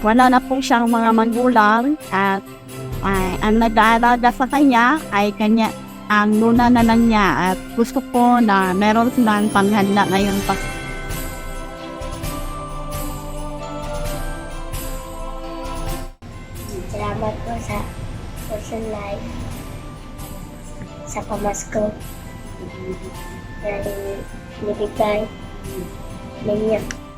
wala na po siyang mga magulang at ang nag-aalaga sa kanya ay ang luna na lang niya at gusto ko na meron silang panghanda ngayon pa. Salamat po sa Person Life, sa pamasko na binibigay ninyo.